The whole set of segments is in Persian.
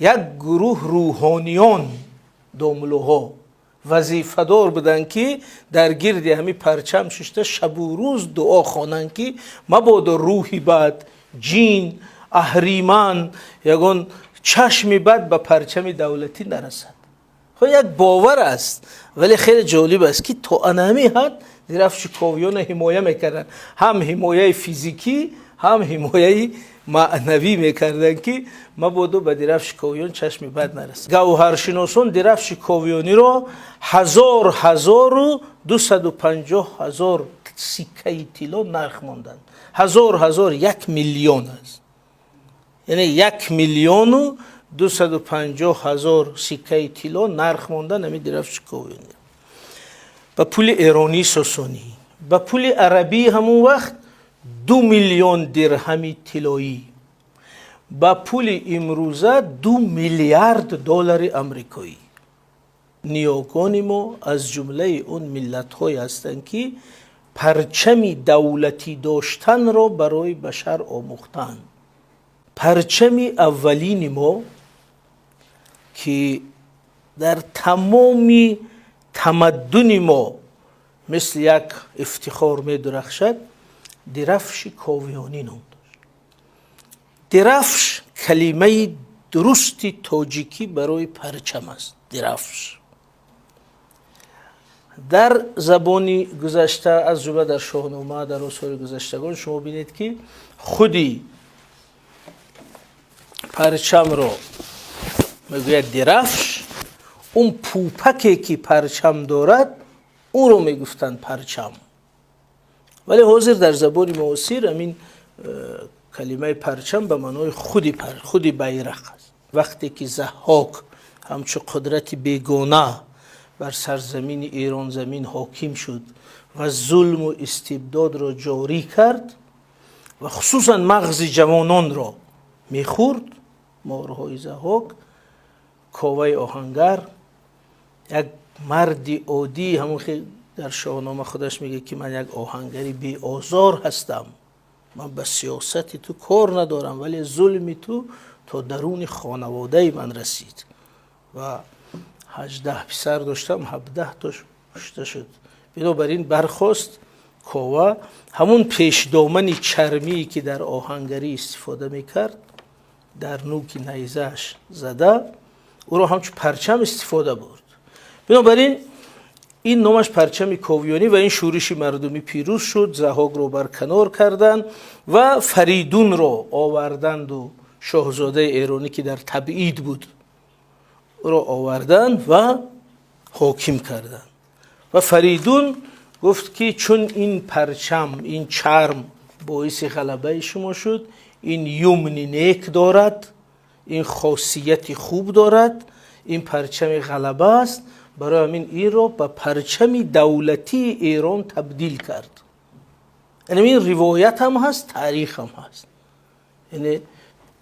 یک گروه روحانیان دوملوها وظیفه‌دار بودن که در گرد همین پرچم ششته شب و روز دعا خوانند که مبادا روحی بد، جین، اهریمن، یگان چشم بد به پرچم دولتی نرسد. خب یک باور است، ولی خیلی جالب است که تا انمی حد درفش شکاویان حمایه میکردن، هم حمایه فیزیکی هم حمایه معنوی میکردن که مبادا به درفش شکاویان چشم بد نرسد. گوهرشناسان درفش شکاویانی را 1,250,000 سکه طلا نرخ ماندند. 1 میلیون است، یعنی 1,250,000 سکه طلا نرخ ماندن همین درفش شکاویانی. به پول ایرانی ساسانی، به پول عربی همون وقت 2 میلیون درهم طلایی، با پول امروزه 2 میلیارد دلار آمریکایی. نیاگان ما از جمله اون ملت های هستند که پرچم دولتی داشتن را برای بشر آموختند. پرچم اولین ما که در تمام تمدن ما مثل یک افتخار می درخشد، درفش کاویانی نام داشت. درفش کلمه درستی تاجیکی برای پرچم است. درفش در زبانی گذشته از جمله در شاهنامه، در آثار گذشتگان شما بینید که خودی پرچم را میگوید درفش، اون پوپکی که پرچم دارد اون رو میگفتند پرچم. ولی حاضر در زبان معاصر همین کلمه پرچم به معنای خودی بیرق است. وقتی که ضحاک همچو قدرت بیگانه بر سرزمین ایران زمین حاکم شد و ظلم و استبداد را جاری کرد و خصوصا مغز جوانان را میخورد، مارهای ضحاک، کاوه آهنگر یک مرد عادی، همون که در شاهنامه خودش میگه که من یک آهنگری بی آزار هستم، من به سیاست تو کار ندارم، ولی ظلم تو تا درون خانواده من رسید و 18 پسر داشتم 17 تاش کشته شد. بنابراین برخواست کاوه همون پیش دامن چرمی که در آهنگری استفاده میکرد در نوک نیزه‌اش زده او را همچون پرچم استفاده برد. بنابراین این نامش پرچم کاویانی و این شورش مردمی پیروز شد. ضحاک رو برکنار کردند و فریدون رو آوردند و شاهزاده ایرانی که در تبعید بود رو آوردند و حاکم کردند. و فریدون گفت که چون این پرچم، این چرم باعث غلبه شما شد، این یمن نیک دارد، این خاصیت خوب دارد، این پرچم غلبه است، برای همین این را به پرچم دولتی ایران تبدیل کرد. یعنی این روایت هم هست، تاریخ هم هست. یعنی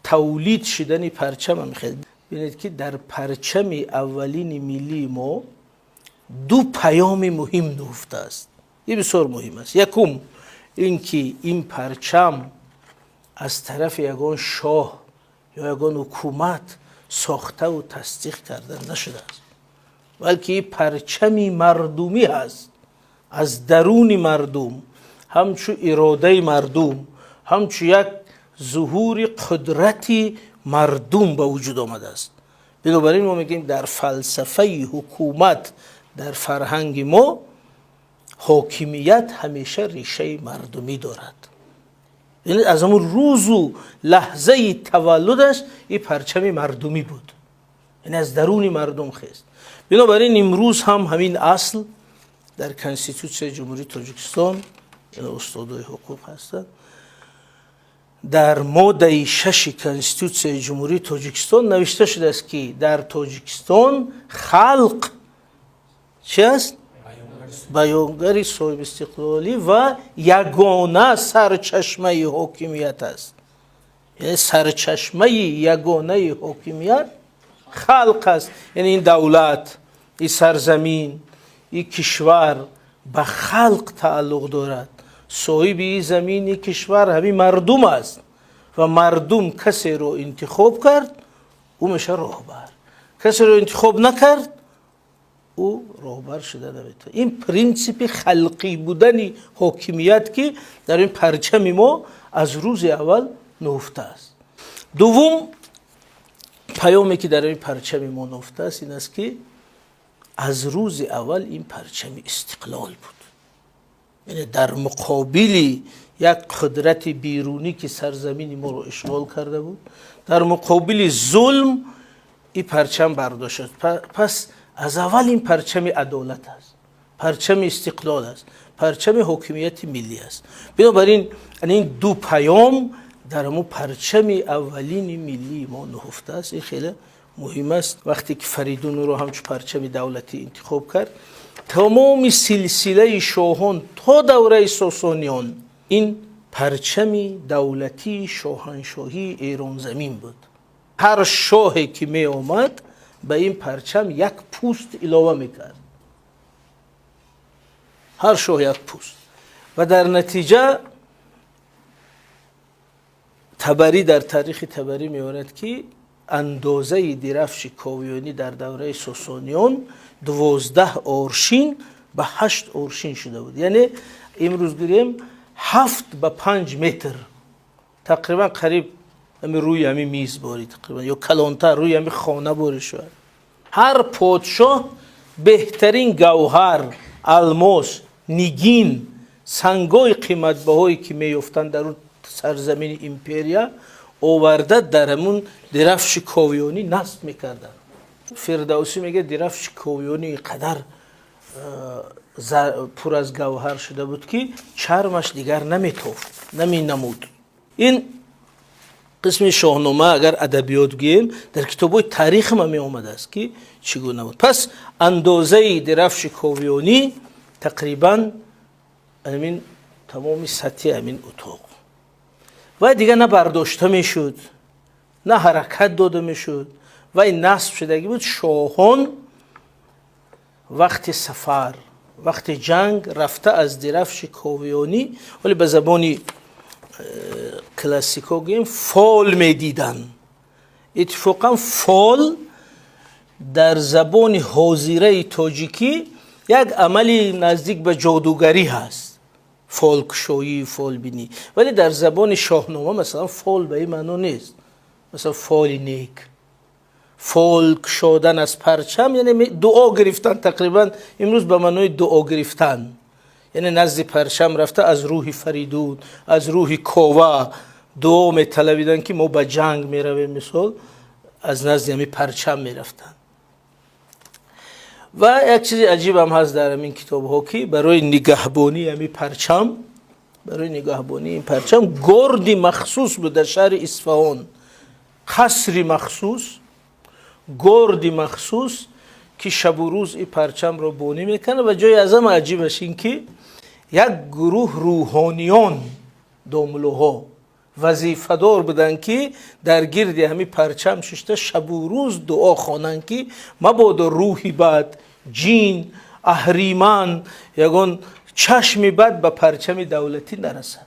تولید شدن پرچم هم خیلی ببینید که در پرچم اولین ملی ما 2 پیام مهم نهفته است. این بسیار مهم است. یکم اینکه این پرچم از طرف یگان شاه یا یگان حکومت ساخته و تصدیق کرده نشده است، بلکه پرچمی مردمی هست، از درون مردم، همچو اراده مردم، همچو یک ظهور قدرتی مردم به وجود آمده است. بنابراین ما میگیم در فلسفه حکومت در فرهنگ ما حاکمیت همیشه ریشه مردمی دارد. یعنی از همون روز و لحظه تولدش این پرچم مردمی بود، یعنی از درون مردم خیست. بنابراین امروز هم همین اصل در کنستیتوسیون جمهوری تاجیکستان، یعنی استادای حقوق هستند، در ماده 6 کنستیتوسیون جمهوری تاجیکستان نوشته شده است که در تاجیکستان خلق چی است؟ بیانگر صاحب استقلالی و یگانه سرچشمه حاکمیت است. یعنی سرچشمه یگانه حاکمیت خلق است. یعنی این دولت، این سرزمین، این کشور به خلق تعلق دارد. صاحب این زمین، این کشور همین مردم است و مردم کسی رو انتخاب کرد، او میشه رهبر. کسی رو انتخاب نکرد او رهبر شده نمیتونه. این پرینسیپ خلقی بودن حاکمیت که در این پرچم ما از روز اول نهفته است. دوم پیامی که در این پرچم ما نهفته است این است که از روز اول این پرچم استقلال بود. یعنی در مقابل یک قدرت بیرونی که سرزمین ما رو اشغال کرده بود، در مقابل ظلم این پرچم برداشت شد. پس از اول این پرچم عدالت است، پرچم استقلال است، پرچم حاکمیت ملی است. بنابراین این دو پیام در مو پرچم اولین ملی ما نهفته است. این خیلی مهم است. وقتی که فریدون رو همچون پرچم دولتی انتخاب کرد، تمام سلسله شاهان تا دوره ساسانیان این پرچم دولتی شاهنشاهی ایران زمین بود. هر شاهی که می آمد به این پرچم یک پوست علاوه میکرد، هر شاه یک پوست. و در نتیجه تبری در تاریخ تبری می‌آورد که اندازه درفش کاویانی در دوره ساسانیان 12 آرشین به 8 آرشین شده بود. یعنی امروز گریم 7 به 5 متر، تقریبا قریب روی همین میز باری، تقریبا یا کلانتر روی همین خانه باری شد. هر پادشاه بهترین گوهر، الماس، نگین، سنگای قیمت بهایی که میافتند در اون سرزمین ایمپریا آورده در همون درفش کاویانی نصب میکردن. فردوسی میگه درفش کاویانی قدر پر از گوهر شده بود که چرمش دیگر نمیتافت، نمود. این قسم شاهنامه اگر ادبیات گیم در کتابای تاریخ ما می آمده است که چگونه بود. پس اندازه درفش کاویانی تقریبا همین تمام سطح همین اتاق و دیگه نه برداشته میشد نه حرکت داده میشد و این نصب شدگی بود. شاهان وقت سفر، وقت جنگ رفته از درفش کاویانی، ولی به زبانی کلاسیکا گیم فال میدیدن. اتفاقا فال در زبان حاضره تاجیکی یک عملی نزدیک به جادوگری هست، فال کشایی، فال بینی. ولی در زبان شاهنامه مثلا فال به این معنا نیست. مثلا فال نیک، فال کشادن از پرچم یعنی دعا گرفتن. تقریبا امروز به معنای دعا گرفتن، یعنی نزد پرچم رفته از روح فریدون، از روح کاوه دعا میطلبیدن که ما به جنگ میرویم، مثال از نزد همی پرچم میرفتن. و یک چیز عجیب هم هست در این کتاب ها که برای نگهبانی همی پرچم، برای نگهبانی این پرچم گردی مخصوص بود در شهر اصفهان، قصری مخصوص، گردی مخصوص که شب و روز این پرچم رو بانی میکنه. و جای از همه عجیبش این که یک گروه روحانیان داملوها وظیفه دار بودن که در گرد همین پرچم ششته شب و روز دعا خوانن که مبادا روحی بد، جین، اهریمن، یگان چشم بد به پرچم دولتی نرسد.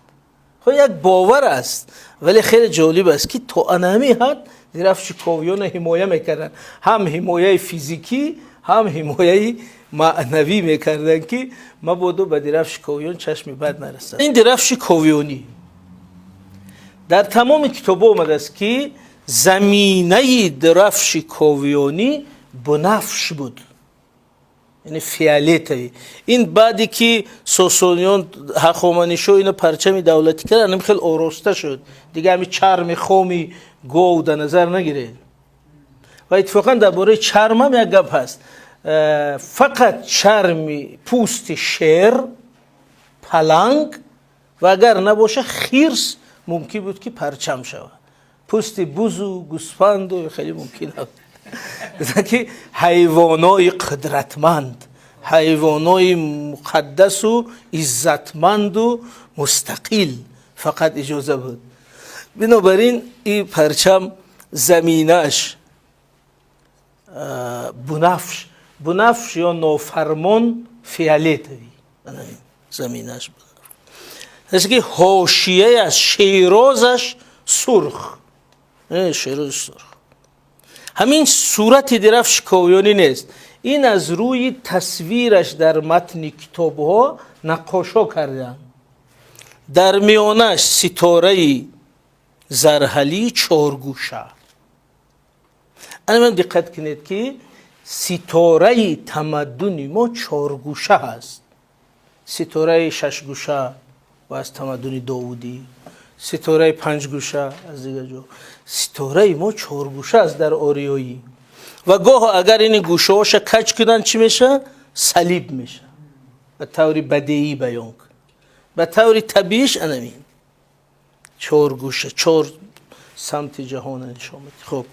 خب یک باور است، ولی خیلی جالب است که تا انهمی حد درفش کاویان حمایه میکردن، هم حمایه فیزیکی هم حمایه معنوی میکردن که مبادا به درفش کاویان چشم بد نرسد. این درفش کاویانی در تمام کتاب آمده است که زمینه درفش کاویانی بنفش بود، یعنی فیالیت. این بعدی که ساسانیان هخامنشی اینا پرچم دولتی کردن خیلی آراسته شد دیگه، همین چرم خامی گاو در نظر نگیره. و اتفاقا درباره چرم هم یک گپ هست، فقط چرم پوست شیر، پلنگ و اگر نباشه خرس ممکن بود که پرچم شود. پوست بز و گوسفند و خیلی ممکن نبود. که حیوانای قدرتمند، حیوانای مقدس و عزتمند و مستقل فقط اجازه بود. بنابراین این پرچم زمینش بنفش یا نافرمان فیالیتوی زمینش بود. است که حاشیه از شیرازش سرخ، شیراز سرخ. همین صورت درفش کویونی نیست، این از روی تصویرش در متن کتاب‌ها نقاشا کردن. در میانش ستاره زرحلی چارگوشه. الان دقت کنید که ستاره تمدن ما چارگوشه هست. ستاره ششگوشه و از تمدن داوودی، ستاره پنجگوشه از دیگه جو. ستاره ما چارگوشه است در آریایی و گاه اگر این گوشه هاش کج کنن چی میشه؟ صلیب میشه. به طور بدیهی بیان کن، به طور طبیعیش انمین چارگوشه، چهار سمت جهان نشان میده. خب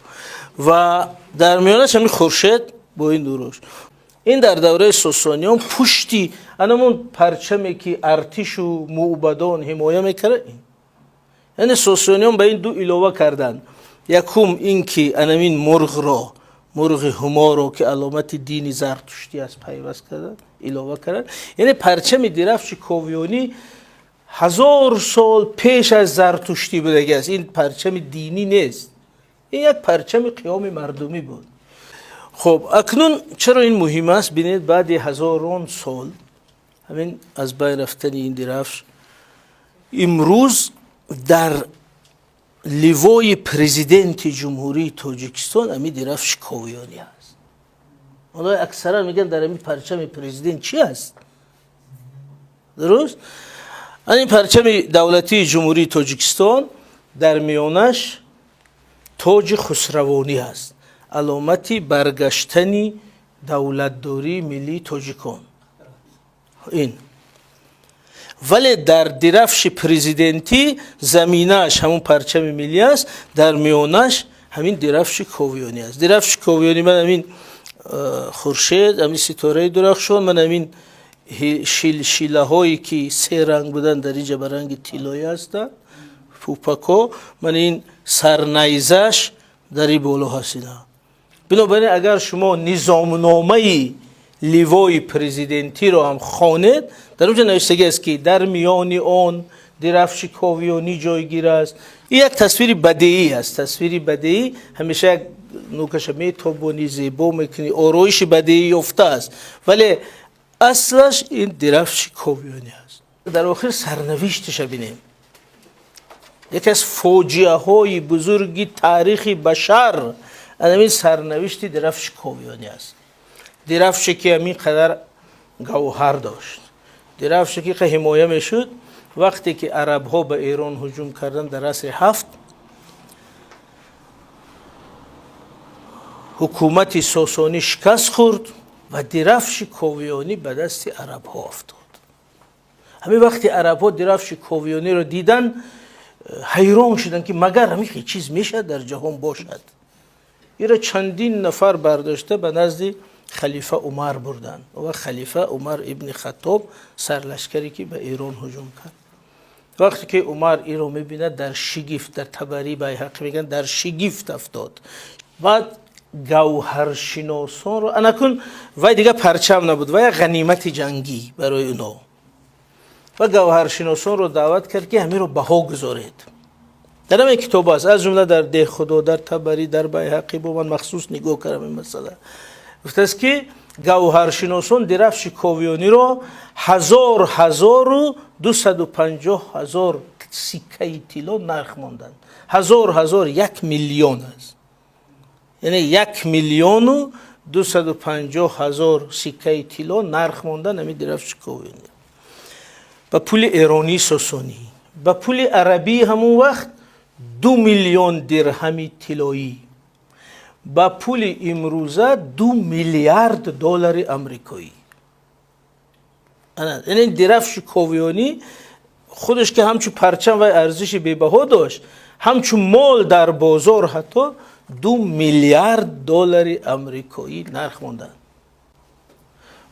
و در میانش همین خورشید با این دروش. این در دوره ساسانیان پشتی انمون پرچمی که ارتش و موبدان حمایه میکرد. این یعنی ساسانیان به این دو علاوه کردن. یکم این که انمین مرغ همار رو که علامت دین زرتشتی است پیوست کردن، علاوه کردن. یعنی پرچم درفش کویونی 1000 سال پیش از زرتشتی بوده است. این پرچم دینی نیست، این یک پرچم قیام مردمی بود. خب اکنون چرا این مهم است؟ ببینید بعد هزاران سال همین از بین رفتن این درفش، امروز در لیوای پرزیدنت جمهوری تاجیکستان همین درفش کویانی است. حالا اکثرا میگن در همین پرچم پرزیدنت چی است؟ درست؟ این پرچم دولتی جمهوری تاجیکستان در میانش تاج خسروانی است، علامتی برگشتنی دولتداری ملی تاجیکان. این ولی در درفش پرزیدنتی زمینش همون پرچم ملی است، در میانش همین درفش کویانی است. درفش کویانی من همین خورشید، همین ستاره درخشان، من همین شیله هایی که سه رنگ بودن در اینجا به رنگ طلایی هستند، پوپکو، من این سرنیزش در این بالا هستینا. بنابراین اگر شما نظامنامه لیوای پرزیدنتی رو هم خوانید، در اونجا نوشته است که در میان آن درفش کویانی جایگیر است. این یک تصویر بدیهی است. تصویر بدیهی همیشه یک نوکش میتابونی، زیبا میکنی، آرایش بدیهی افته است، ولی اصلش این درفش کویانی است. در آخر سرنوشتش بینیم. یکی از فاجعه های بزرگی تاریخ بشر همین سرنوشت درفش کویانی است. درفشی که همین قدر گوهر داشت، درفشی که حمایه میشد وقتی که عرب ها به ایران هجوم کردن در عصر 7، حکومت ساسانی شکست خورد و درفش کویانی به دست عرب ها افتاد. همین وقتی عرب ها درفش کویانی رو دیدن حیران شدن که مگر همین چیز میشه در جهان باشد. این چندین نفر برداشته به نزد خلیفه عمر بردن و خلیفه عمر ابن خطاب سرلشکری که به ایران هجوم کرد. وقتی که عمر این رو میبینه در شگفت، در تبری بیهقی میگن در شگفت افتاد. بعد گوهرشناسان رو انکن وای دیگه پرچم نبود، وای غنیمت جنگی برای اونا، و گوهرشناسان رو دعوت کرد که همین رو بها گذارید. در همین کتاب است، از جمله در ده خدا، در تبری، در بیهقی، با من مخصوص نگاه کردم این مسئله. گفته است که گوهرشناسان درفش کویانی رو 250,000 سکه طلا نرخ ماندن. 1000 1 میلیون است، یعنی 1,250,000 سکه طلا نرخ ماندن همین درفش کویانی. با پول ایرانی ساسانی، با پول عربی همون وقت 2 میلیون درهم طلایی، با پول امروزه 2 میلیارد دلار آمریکایی. این درفش کویانی خودش که همچون پرچم و ارزش بی‌بها داشت، همچون مال در بازار حتی 2 میلیارد دلار آمریکایی نرخ ماندن.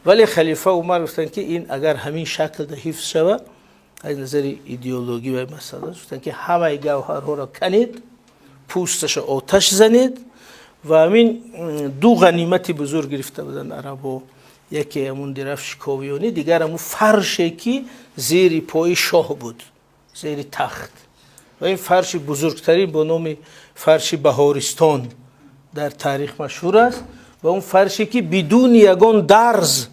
ولی خلیفه عمر گفتن که این اگر همین شکل ده حفظ شود، از نظر ایدئولوژی و مسئله گفتن که همه گوهرها را کنید، پوستش آتش زنید و همین دو غنیمت بزرگ گرفته بودن عربا، یکی همون درفش کویانی، دیگر همون فرشی که زیر پای شاه بود، زیر تخت، و این فرش بزرگترین با نام فرش بهارستان در تاریخ مشهور است و اون فرشی که بدون یگان درز،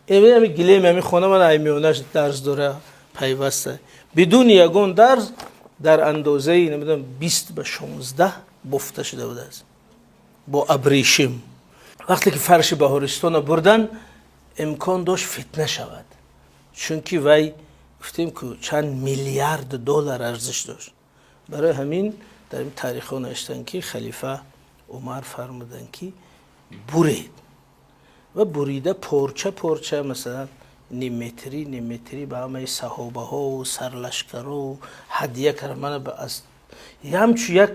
همین گلیم همین خونه من ایمیونش درز داره پیوسته، بدون یگان درز در اندازه نمیدونم 20 به 16 بفته شده بوده است با ابریشم. وقتی که فرش بهارستان بردن امکان داشت فتنه شود، چون که وی گفتیم که چند میلیارد دلار ارزش داشت. برای همین در این تاریخ ها نوشتن که خلیفه عمر فرمودن که برید و بریده پرچه پرچه مثلا نیم متری به همه صحابه ها و سرلشکر و هدیه کردن به از همچون یک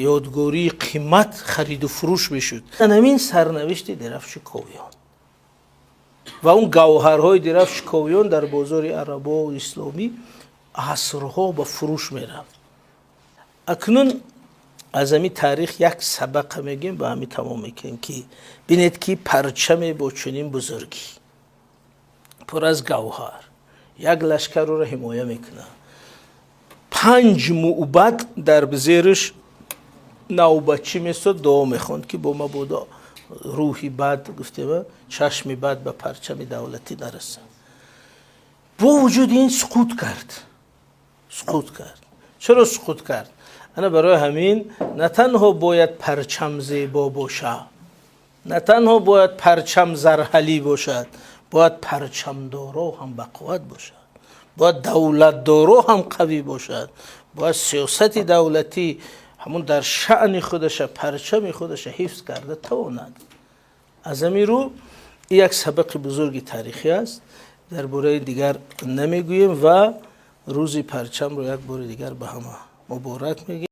یادگاری قیمت خرید و فروش بشد. همین سرنوشت درفش کویان و اون گوهرهای درفش کویان در بازار عربا و اسلامی عصرها به فروش میرفت. اکنون از همین تاریخ یک سبق میگیم به همین تمام میکنیم که بینید که پرچم با چنین بزرگی پر از گوهر یک لشکر رو حمایه میکنه، 5 موبد در بزیرش نوبتچی میستد دعا میخوند که با ما بودا روحی بد گفته چشمی بد به پرچم دولتی نرسه. با وجود این سقوط کرد. چرا سقوط کرد؟ انا برای همین نه تنها باید پرچم زیبا باشه، نه تنها باید پرچم زرحلی باشد، باید پرچم دارا هم بقوت باشد، باید دولت دارا هم قوی باشد، باید سیاست دولتی همون در شأن خودش پرچم خودش حفظ کرده تواند. از همین رو یک سبق بزرگ تاریخی است، درباره دیگر نمیگوییم و روز پرچم رو یک بار دیگر به همه مبارک میگیم.